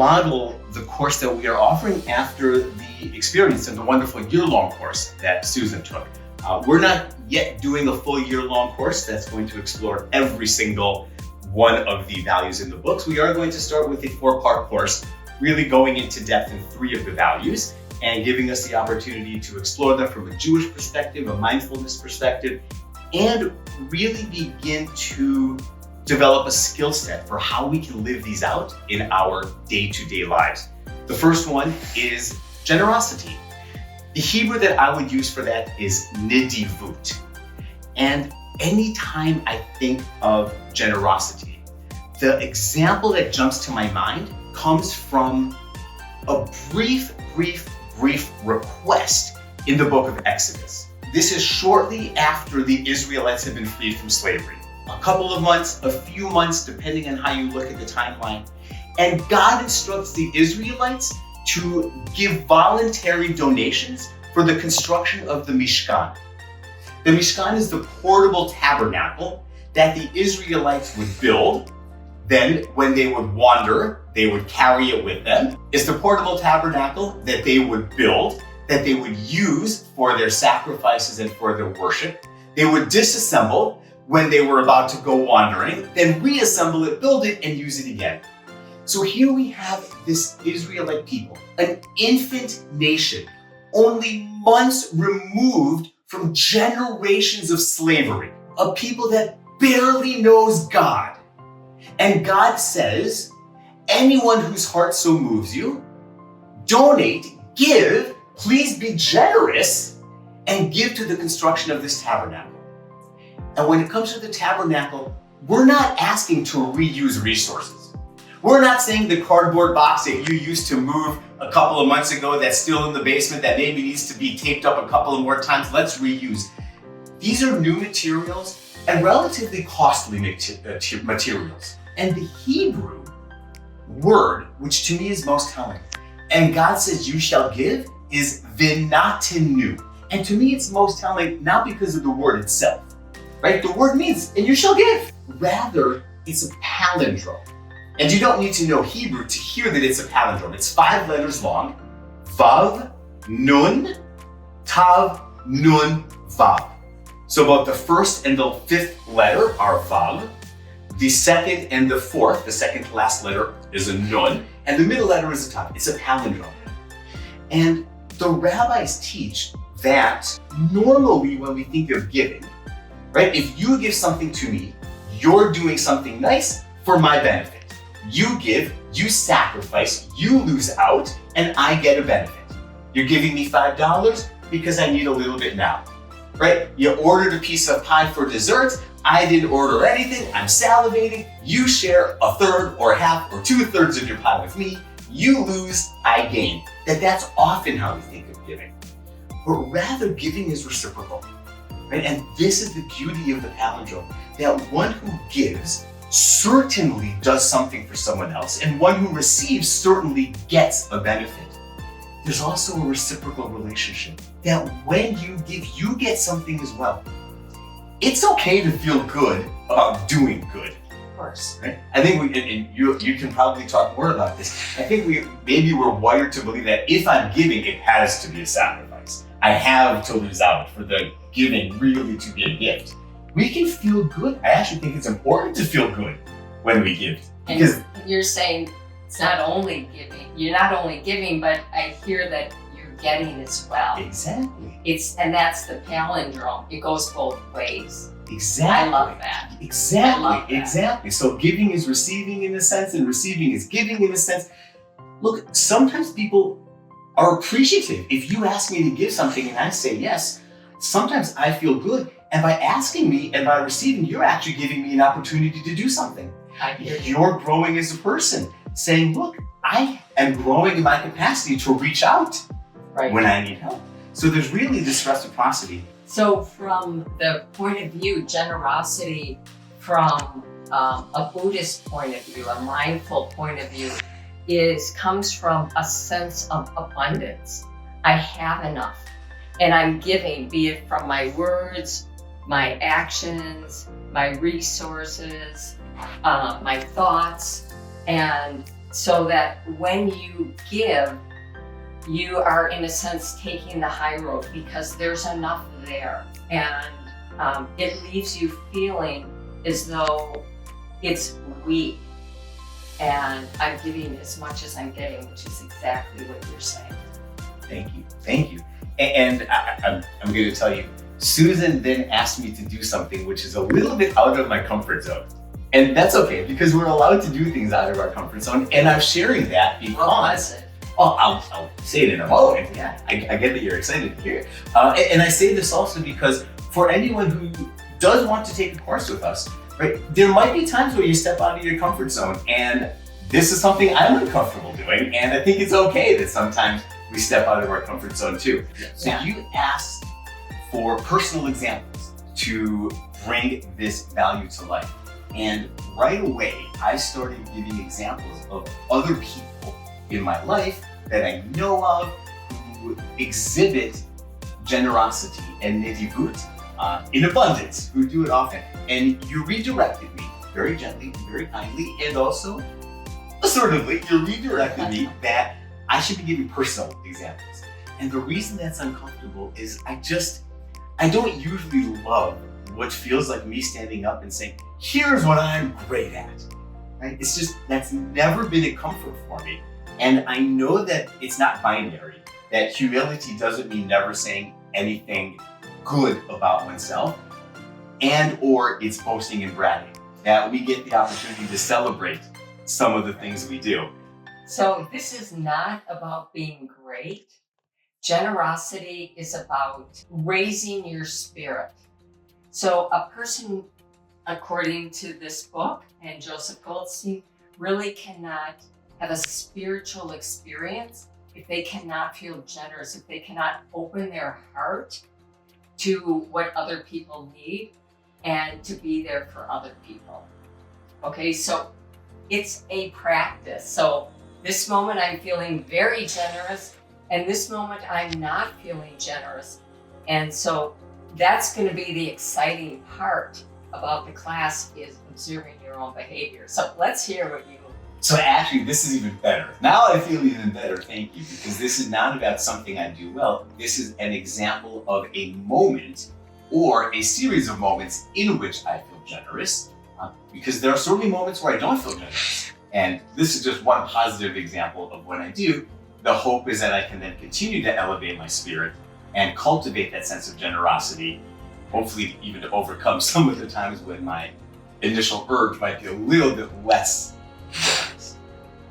model the course that we are offering after the experience and the wonderful year-long course that Susan took. We're not yet doing a full year-long course that's going to explore every single one of the values in the books. We are going to start with a 4-part course, really going into depth in 3 of the values and giving us the opportunity to explore them from a Jewish perspective, a mindfulness perspective, and really begin to develop a skill set for how we can live these out in our day-to-day lives. The first one is generosity. The Hebrew that I would use for that is nidivut. And anytime I think of generosity, the example that jumps to my mind comes from a brief request in the book of Exodus. This is shortly after the Israelites have been freed from slavery. A couple of months, a few months, depending on how you look at the timeline. And God instructs the Israelites to give voluntary donations for the construction of the Mishkan. The Mishkan is the portable tabernacle that the Israelites would build. Then when they would wander, they would carry it with them. It's the portable tabernacle that they would build, that they would use for their sacrifices and for their worship. They would disassemble when they were about to go wandering, then reassemble it, build it, and use it again. So here we have this Israelite people, an infant nation, only months removed from generations of slavery, a people that barely knows God. And God says, anyone whose heart so moves you, donate, give, please be generous, and give to the construction of this tabernacle. And when it comes to the tabernacle, we're not asking to reuse resources. We're not saying the cardboard box that you used to move a couple of months ago that's still in the basement that maybe needs to be taped up a couple of more times, let's reuse. These are new materials and relatively costly materials. And the Hebrew word, which to me is most telling, and God says you shall give, is vinatinu. And to me it's most telling not because of the word itself. Right? The word means, and you shall give. Rather, it's a palindrome. And you don't need to know Hebrew to hear that it's a palindrome. It's 5 letters long. Vav, Nun, Tav, Nun, Vav. So both the first and the 5th letter are Vav. The second and the 4th, the second to last letter is a Nun. And the middle letter is a Tav. It's a palindrome. And the rabbis teach that normally when we think of giving, right? If you give something to me, you're doing something nice for my benefit. You give, you sacrifice, you lose out, and I get a benefit. You're giving me $5 because I need a little bit now, right? You ordered a piece of pie for dessert. I didn't order anything. I'm salivating. You share a third or half or 2/3 of your pie with me. You lose, I gain. That's often how we think of giving. But rather, giving is reciprocal. Right? And this is the beauty of the palindrome, that one who gives certainly does something for someone else, and one who receives certainly gets a benefit. There's also a reciprocal relationship, that when you give, you get something as well. It's okay to feel good about doing good. Of course. Right? I think and you can probably talk more about this. I think we're wired to believe that if I'm giving, it has to be a sacrifice. I have to lose out for the giving really to be a gift. We can feel good. I actually think it's important to feel good when we give. Because and you're saying it's not only giving, you're not only giving, but I hear that you're getting as well. Exactly. And that's the palindrome. It goes both ways. Exactly. I love that. Exactly. I love that. Exactly. So giving is receiving in a sense, and receiving is giving in a sense. Look, sometimes people are appreciative. If you ask me to give something and I say yes, sometimes I feel good. And by asking me and by receiving, you're actually giving me an opportunity to do something. You're growing as a person, saying, look, I am growing in my capacity to reach out when I need help. So there's really this reciprocity. So from the point of view, generosity from a Buddhist point of view, a mindful point of view, comes from a sense of abundance. I have enough and I'm giving, be it from my words, my actions, my resources, my thoughts, and so that when you give, you are in a sense taking the high road because there's enough there. And it leaves you feeling as though it's weak and I'm giving as much as I'm getting, which is exactly what you're saying. Thank you. And I'm going to tell you, Susan then asked me to do something which is a little bit out of my comfort zone. And that's okay, because we're allowed to do things out of our comfort zone. And I'm sharing that because, I'll say it in a moment. Yeah. I get that you're excited to hear it. And I say this also because for anyone who does want to take a course with us, right, there might be times where you step out of your comfort zone, and this is something I'm uncomfortable doing, and I think it's okay that sometimes we step out of our comfort zone too. So you asked for personal examples to bring this value to life. And right away, I started giving examples of other people in my life that I know of who exhibit generosity and nedivut in abundance, who do it often. And you redirected me very gently, very kindly, and also assertively, you redirected me that I should be giving personal examples. And the reason that's uncomfortable is I don't usually love what feels like me standing up and saying, here's what I'm great at, right? It's just, that's never been a comfort for me. And I know that it's not binary, that humility doesn't mean never saying anything good about oneself, and or it's boasting and bragging, that we get the opportunity to celebrate some of the things we do. So this is not about being great. Generosity is about raising your spirit. So a person, according to this book and Joseph Goldstein, really cannot have a spiritual experience if they cannot feel generous, if they cannot open their heart to what other people need and to be there for other people. Okay, so it's a practice. So this moment I'm feeling very generous, and this moment I'm not feeling generous. And so that's going to be the exciting part about the class, is observing your own behavior. So let's hear what you... So actually, this is even better. Now I feel even better, thank you, because this is not about something I do well. This is an example of a moment or a series of moments in which I feel generous, because there are certainly moments where I don't feel generous. And this is just one positive example of what I do. The hope is that I can then continue to elevate my spirit and cultivate that sense of generosity, hopefully even to overcome some of the times when my initial urge might be a little bit less generous.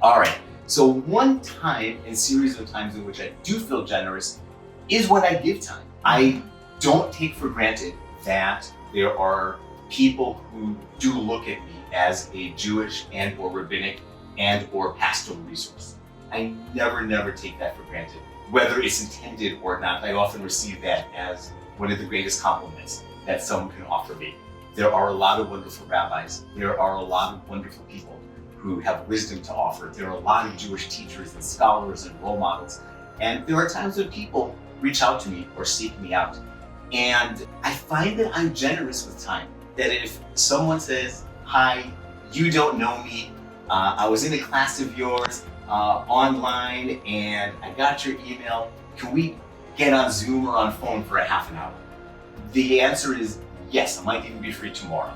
All right, so one time and series of times in which I do feel generous is when I give time. I don't take for granted that there are people who do look at me as a Jewish and or rabbinic and or pastoral resource. I never take that for granted, whether it's intended or not. I often receive that as one of the greatest compliments that someone can offer me. There are a lot of wonderful rabbis. There are a lot of wonderful people who have wisdom to offer. There are a lot of Jewish teachers and scholars and role models. And there are times when people reach out to me or seek me out. And I find that I'm generous with time. That if someone says, hi, you don't know me, I was in a class of yours online and I got your email, can we get on Zoom or on phone for a half an hour? The answer is yes, I might even be free tomorrow.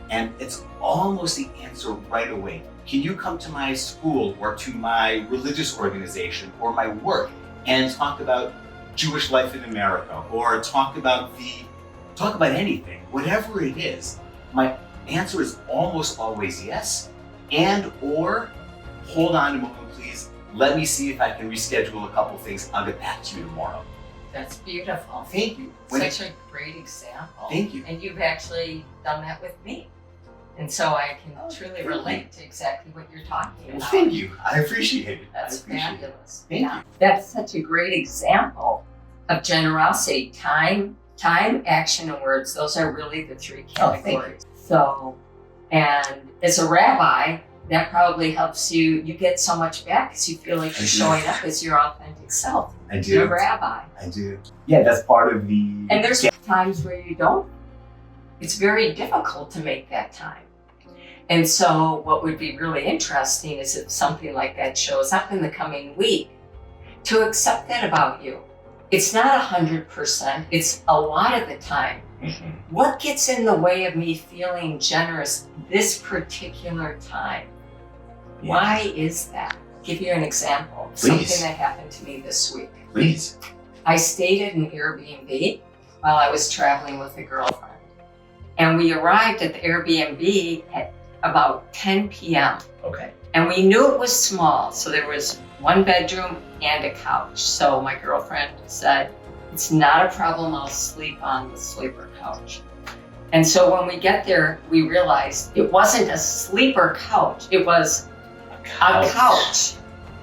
And it's almost the answer right away. Can you come to my school or to my religious organization or my work and talk about Jewish life in America, or talk about anything, whatever it is? My answer is almost always yes, and or hold on a moment, please. Let me see if I can reschedule a couple things. I'll get back to you tomorrow. That's beautiful. Thank you. Such a great example. Thank you. And you've actually done that with me. And so I can truly relate to exactly what you're talking about. Thank you. I appreciate it. That's fabulous. Thank you. That's such a great example of generosity. Time, action, and words. Those are really the three categories. So, and as a rabbi, that probably helps you get so much back because you feel like you're showing up as your authentic self. I do. You're a rabbi. I do. Yeah, that's part of the... And there's times where you don't. It's very difficult to make that time. And so what would be really interesting is if something like that shows up in the coming week, to accept that about you. It's not 100%, it's a lot of the time. What gets in the way of me feeling generous this particular time? Yeah. Why is that? Give you an example. Please. Something that happened to me this week. Please. I stayed at an Airbnb while I was traveling with a girlfriend. And we arrived at the Airbnb at about 10 p.m. Okay. And we knew it was small. So there was one bedroom and a couch. So my girlfriend said, it's not a problem, I'll sleep on the sleeper couch. And so when we get there, we realized it wasn't a sleeper couch, it was a couch.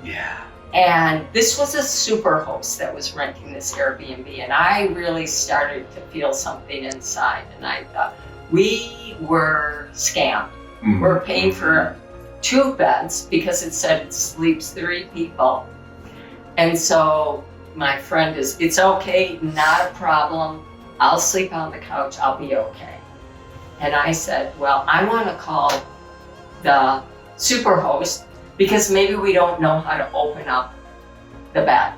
Yeah. And this was a super host that was renting this Airbnb. And I really started to feel something inside. And I thought, we were scammed. Mm-hmm. We're paying for 2 beds because it said it sleeps 3 people. And so my friend is, it's okay, not a problem. I'll sleep on the couch, I'll be okay. And I said, well, I want to call the superhost because maybe we don't know how to open up the bed.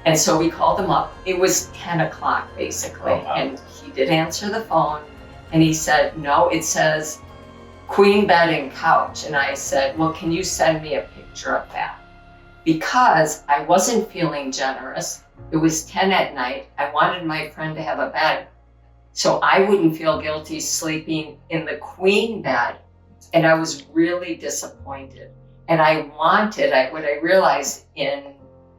And so we called him up. It was 10 o'clock basically. Oh, wow. And he did answer the phone and he said, no, it says queen bed and couch. And I said, well, can you send me a picture of that? Because I wasn't feeling generous. It was 10 at night. I wanted my friend to have a bed so I wouldn't feel guilty sleeping in the queen bed. And I was really disappointed. And what I realized in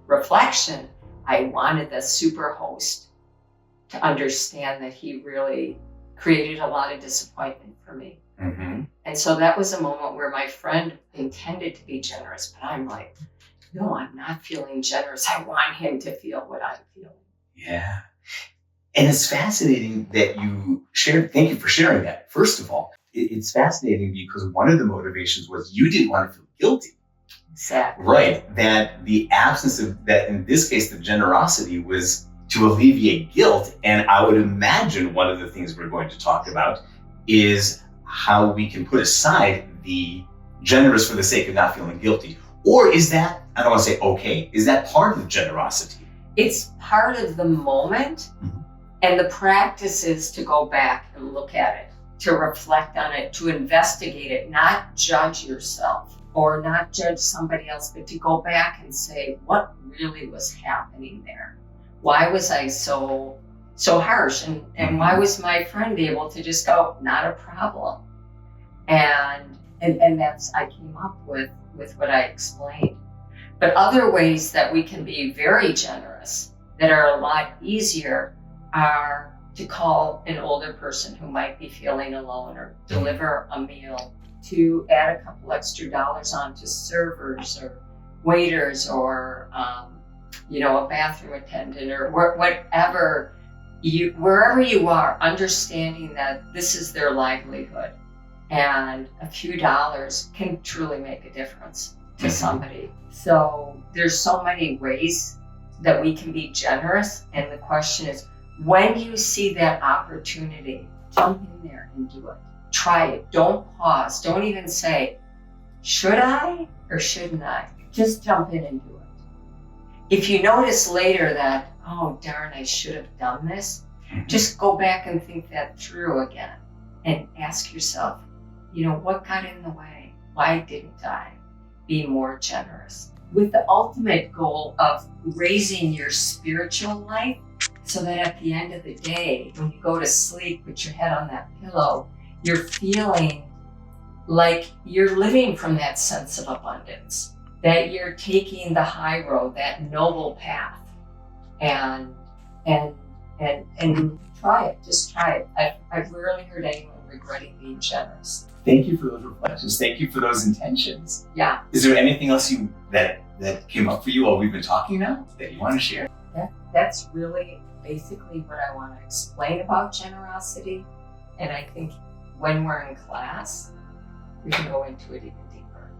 reflection, I wanted the super host to understand that he really created a lot of disappointment for me. Mm-hmm. And so that was a moment where my friend intended to be generous, but I'm like, no, I'm not feeling generous. I want him to feel what I'm feeling. Yeah. And it's fascinating that you shared. Thank you for sharing that. First of all, it's fascinating because one of the motivations was you didn't want to feel guilty. Exactly. Right. That the absence of that, in this case, the generosity was to alleviate guilt. And I would imagine one of the things we're going to talk about is how we can put aside the generous for the sake of not feeling guilty. Or is that, I don't want to say okay, is that part of generosity? It's part of the moment. Mm-hmm. And the practice is to go back and look at it, to reflect on it, to investigate it, not judge yourself or not judge somebody else, but to go back and say, what really was happening there? Why was I so harsh? And why was my friend able to just go, not a problem? And that's, I came up with what I explained. But other ways that we can be very generous that are a lot easier are to call an older person who might be feeling alone or deliver a meal, to add a couple extra dollars on to servers or waiters or a bathroom attendant or wherever you are, understanding that this is their livelihood and a few dollars can truly make a difference to somebody. So there's so many ways that we can be generous, and the question is, when you see that opportunity, jump in there and do it. Try it. Don't pause. Don't even say, should I or shouldn't I? Just jump in and do it. If you notice later that, oh darn, I should have done this, just go back and think that through again and ask yourself, what got in the way? Why didn't I be more generous? With the ultimate goal of raising your spiritual life, so that at the end of the day, when you go to sleep with your head on that pillow, you're feeling like you're living from that sense of abundance, that you're taking the high road, that noble path, and try it. Just try it. I've rarely heard anyone regretting being generous. Thank you for those reflections. Thank you for those intentions. Yeah. Is there anything else that came up for you while we've been talking now that you want to share? That's really basically what I want to explain about generosity. And I think when we're in class, we can go into it even deeper.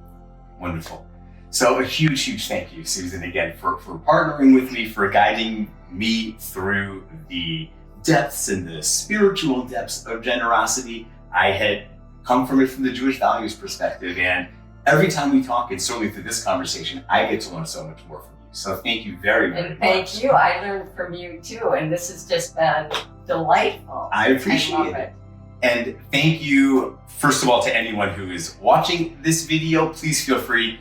Wonderful. So a huge, huge thank you, Susan, again, for partnering with me, for guiding me through the depths and the spiritual depths of generosity. I had come from it from the Jewish values perspective. And every time we talk, and certainly through this conversation, I get to learn so much more from you. So thank you very, very much. And thank you. I learned from you too. And this has just been delightful. I appreciate it. And thank you, first of all, to anyone who is watching this video. Please feel free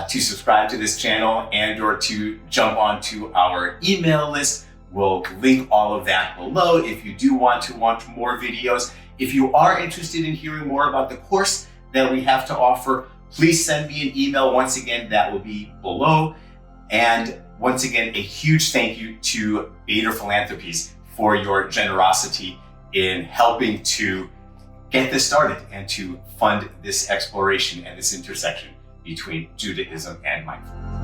to subscribe to this channel and or to jump onto our email list. We'll link all of that below if you do want to watch more videos. If you are interested in hearing more about the course that we have to offer, please send me an email. Once again, that will be below. And once again, a huge thank you to Bader Philanthropies for your generosity in helping to get this started and to fund this exploration and this intersection between Judaism and mindfulness.